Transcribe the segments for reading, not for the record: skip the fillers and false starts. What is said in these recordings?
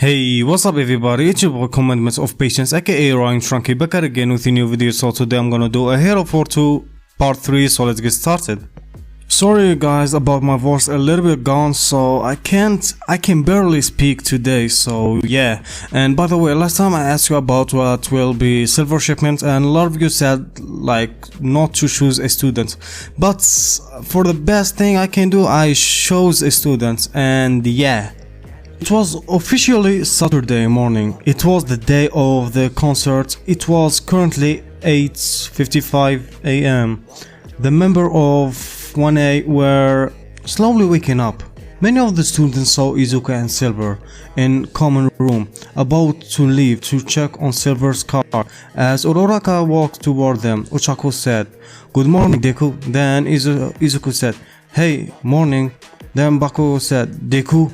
Hey, what's up everybody, it's your boy Commandment of Patience aka Ryan Shrunky back again with a new video. So today I'm gonna do a Hero 4 2 part 3, so let's get started. Sorry guys about my voice, a little bit gone, so I can barely speak today, so yeah. And by the way, last time I asked you about what will be silver shipment and a lot of you said like not to choose a student, but for the best thing I can do, I chose a student. And yeah, it was officially Saturday morning. It was the day of the concert. It was currently 8:55 a.m. The members of 1A were slowly waking up. Many of the students saw Izuka and Silver in common room, about to leave to check on Silver's car. As Uraraka walked toward them, Ochako said, "Good morning, Deku." Then Izuku said, "Hey, morning." Then Bakugo said, "Deku,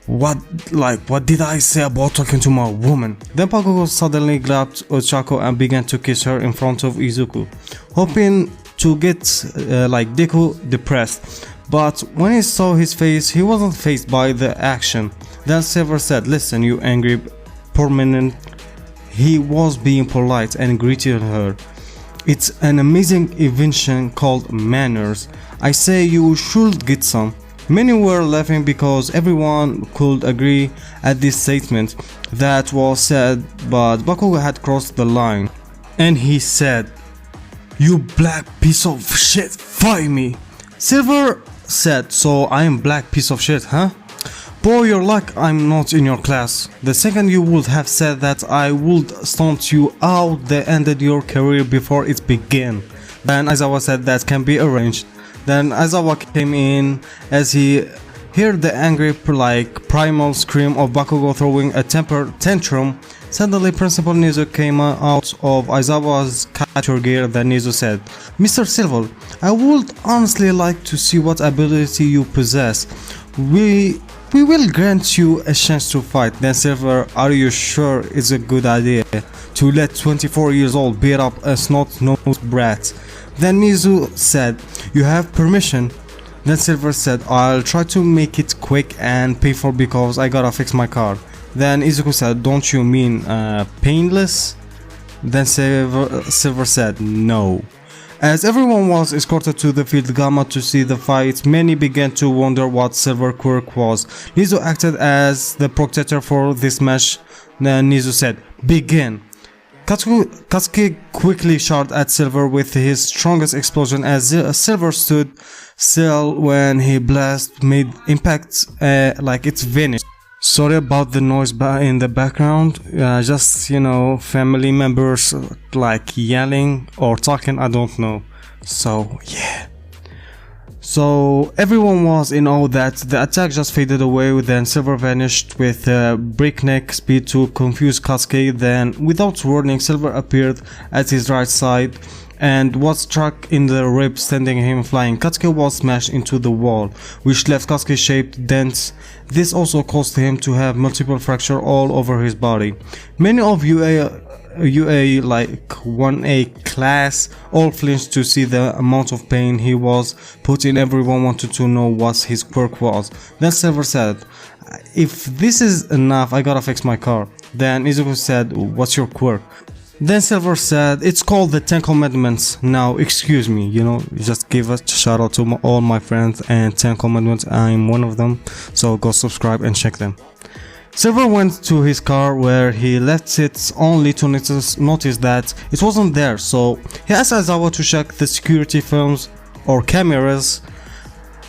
what did I say about talking to my woman?" Then Bakugo suddenly grabbed Ochako and began to kiss her in front of Izuku, hoping to get Deku depressed. But when he saw his face, he wasn't fazed by the action. Then Silver said, "Listen, you angry permanent." He was being polite and greeted her. "It's an amazing invention called manners. I say you should get some." Many were laughing because everyone could agree at this statement that was said, but Bakugo had crossed the line. And he said, "You black piece of shit, fire me." Silver said, "So I am black piece of shit, huh? Boy, you're lucky I'm not in your class. The second you would have said that, I would stomp you out that ended your career before it began." Then Aizawa said, "That can be arranged." Then Aizawa came in as he heard the angry primal scream of Bakugo throwing a temper tantrum. Suddenly Principal Nizu came out of Aizawa's capture gear. Then Nizu said, "Mr. Silver, I would honestly like to see what ability you possess. We will grant you a chance to fight." Then Silver, "Are you sure it's a good idea to let 24 years old beat up a snot-nosed brat?" Then Nizu said, "You have permission." Then Silver said, "I'll try to make it quick and painful because I gotta fix my car." Then Izuku said, "Don't you mean painless?" Then Silver said, "No." As everyone was escorted to the field Gamma to see the fight, many began to wonder what Silver quirk was. Nizu acted as the protector for this match. Then Nizu said, "Begin." Katsuki quickly shot at Silver with his strongest explosion as Silver stood still when he blast made impact like it's vanished. Sorry about the noise in the background, just family members like yelling or talking, I don't know. So yeah. So everyone was in awe that the attack just faded away. Then Silver vanished with breakneck speed to confuse Katsuki. Then without warning, Silver appeared at his right side and was struck in the ribs, sending him flying. Katsuki was smashed into the wall, which left Katsuki shaped dents. This also caused him to have multiple fractures all over his body. Many of UA like 1A class all flinched to see the amount of pain he was put in. Everyone wanted to know what his quirk was. Then Silver said, "If this is enough, I gotta fix my car." Then Izuku said, "What's your quirk?" Then Silver said, "It's called the 10 Commandments." Now, excuse me, just give a shout out to all my friends and 10 Commandments. I'm one of them, so go subscribe and check them. Silver went to his car where he left it only to notice that it wasn't there, so he asked Aizawa to check the security films or cameras.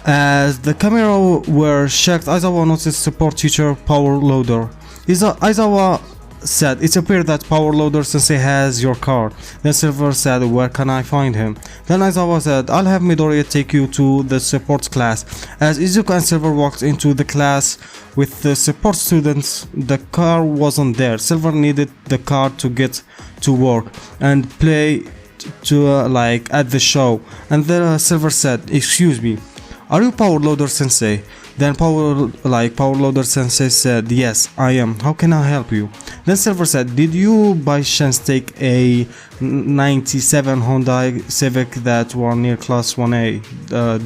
As the camera were checked, Aizawa noticed support teacher Power Loader. Aizawa said, "It appeared that Power Loader Sensei has your car." Then Silver said, "Where can I find him?" Then Aizawa said, "I'll have Midoriya take you to the support class." As Izuku and Silver walked into the class with the support students, the car wasn't there. Silver needed the car to get to work and play at the show. And then Silver said, "Excuse me, are you Power Loader Sensei?" Then Power Loader Sensei said, "Yes, I am. How can I help you?" Then Silver said, "Did you by chance take a 97 Hyundai Civic that were near class 1A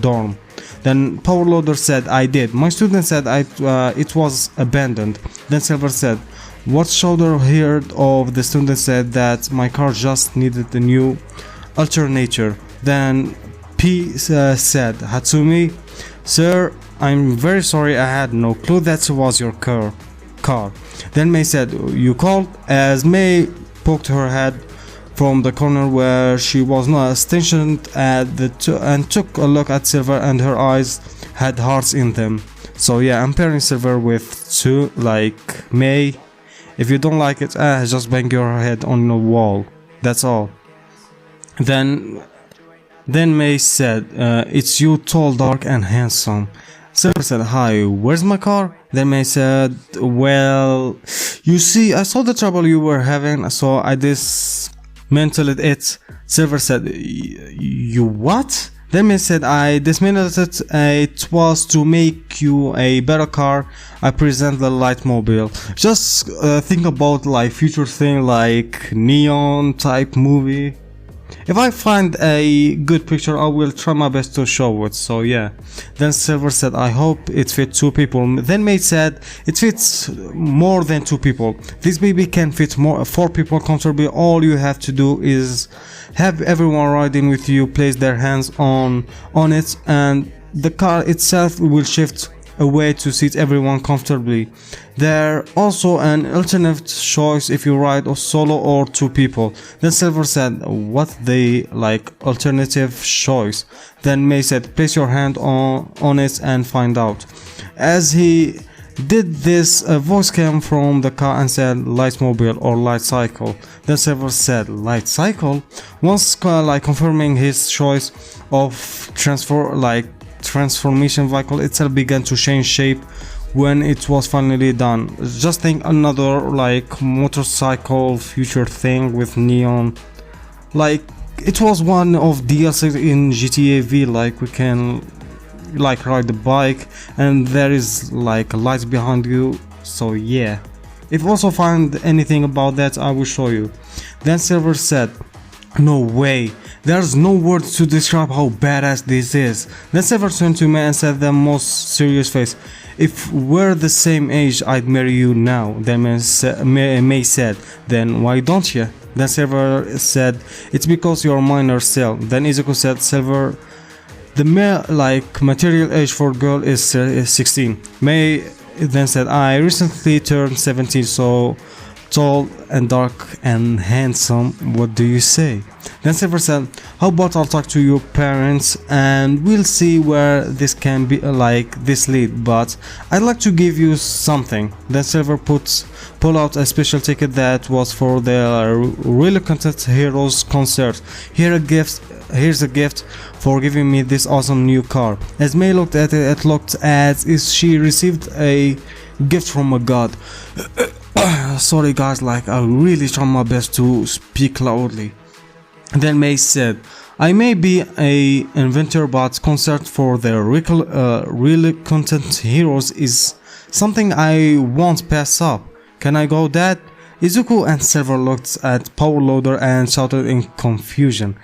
dorm?" Then Power Loader said, I did. My student said it was abandoned. Then Silver said, what shoulder heard of the student said that my car just needed a new alternator. Then P said, Hatsumi, sir, I'm very sorry, I had no clue that was your car. Then May said, you called? As May poked her head from the corner where she was not stationed at and took a look at Silver, and her eyes had hearts in them. So yeah, I'm pairing Silver with two, like May. If you don't like it, just bang your head on the wall. That's all. Then May said, it's you, tall, dark and handsome. Silver said, hi, where's my car? Then May said, well, you see, I saw the trouble you were having, so I dismantled it. Silver said, you what? Then May said, I dismantled it. It was to make you a better car. I present the Lightmobile. Just think about like future thing like neon type movie. If I find a good picture, I will try my best to show it. So yeah. Then Silver said, I hope it fits 2 people. Then May said, it fits more than 2 people. This baby can fit 4 people comfortably. All you have to do is have everyone riding with you place their hands on it, and the car itself will shift away to seat everyone comfortably. There also an alternate choice if you ride solo or 2 people. Then Silver said, what the like alternative choice? Then May said, place your hand on it and find out. As he did this, a voice came from the car and said, Lightmobile or light cycle. Then Silver said, light cycle? Once like confirming his choice of transformation vehicle itself began to change shape when it was finally done. Just think another like motorcycle future thing with neon. Like it was one of DLC in GTA V, like we can like ride the bike and there is like lights behind you. So yeah, if you also find anything about that, I will show you. Then Silver said, no way, there's no words to describe how badass this is. Then Silver turned to me and said the most serious face, if we're the same age, I'd marry you now. Then May said, then why don't you? Then Silver said, it's because you're minor still. Then Izuku said, Silver, the material age for girl is 16. May then said, I recently turned 17, so tall and dark and handsome, what do you say? Then Silver said, how about I'll talk to your parents and we'll see where this can be this lead, but I'd like to give you something. Then Silver pull out a special ticket that was for the Really Content Heroes concert. Here's a gift for giving me this awesome new car. As May looked at it looked as if she received a gift from a god. Sorry guys, like I really try my best to speak loudly. Then May said, I may be a inventor, but concert for the Really Content Heroes is something I won't pass up. Can I go, Dad? Izuku and Silver looked at Power Loader and shouted in confusion,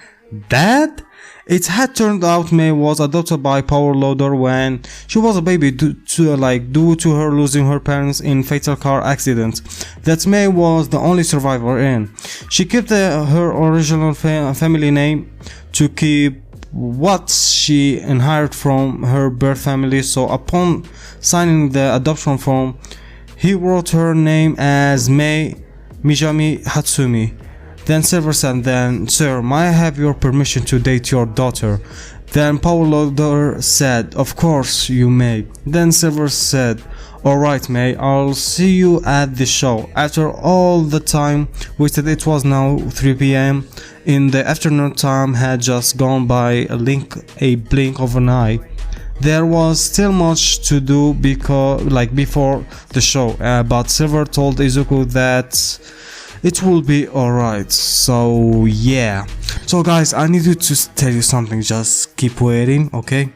Dad? It had turned out May was adopted by Power Loader when she was a baby due to her losing her parents in fatal car accident that May was the only survivor in. She kept her original family name to keep what she inherited from her birth family, so upon signing the adoption form, he wrote her name as Mai Mijami Hatsumi. Then Silver said, then, sir, may I have your permission to date your daughter? Then Power Loader said, of course you may. Then Silver said, alright May, I'll see you at the show. After all the time wasted, it was now 3 p.m. in the afternoon. Time had just gone by a blink of an eye. There was still much to do before the show, but Silver told Izuku that it will be alright. So yeah. So guys, I need to tell you something. Just keep waiting, okay?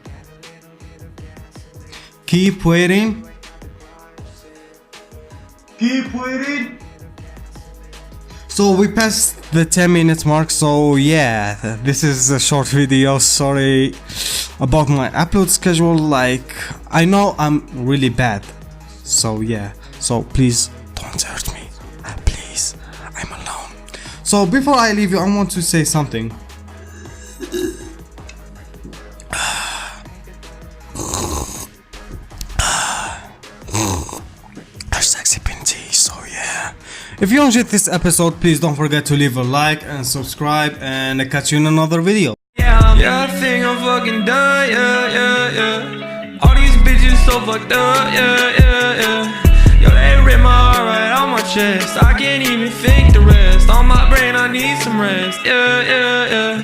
Keep waiting. Keep waiting. So we passed the 10 minute mark. So yeah, this is a short video. Sorry. about my upload schedule. Like, I know I'm really bad, so yeah, so please don't hurt me, please, I'm alone. So before I leave you, I want to say something. Sexy Pinty. So yeah, if you enjoyed this episode, please don't forget to leave a like and subscribe, and I'll catch you in another video. Yeah, I think I'm fucking done, yeah. All these bitches so fucked up, yeah. Yo, they rip my heart right on my chest. I can't even think the rest. On my brain, I need some rest, yeah.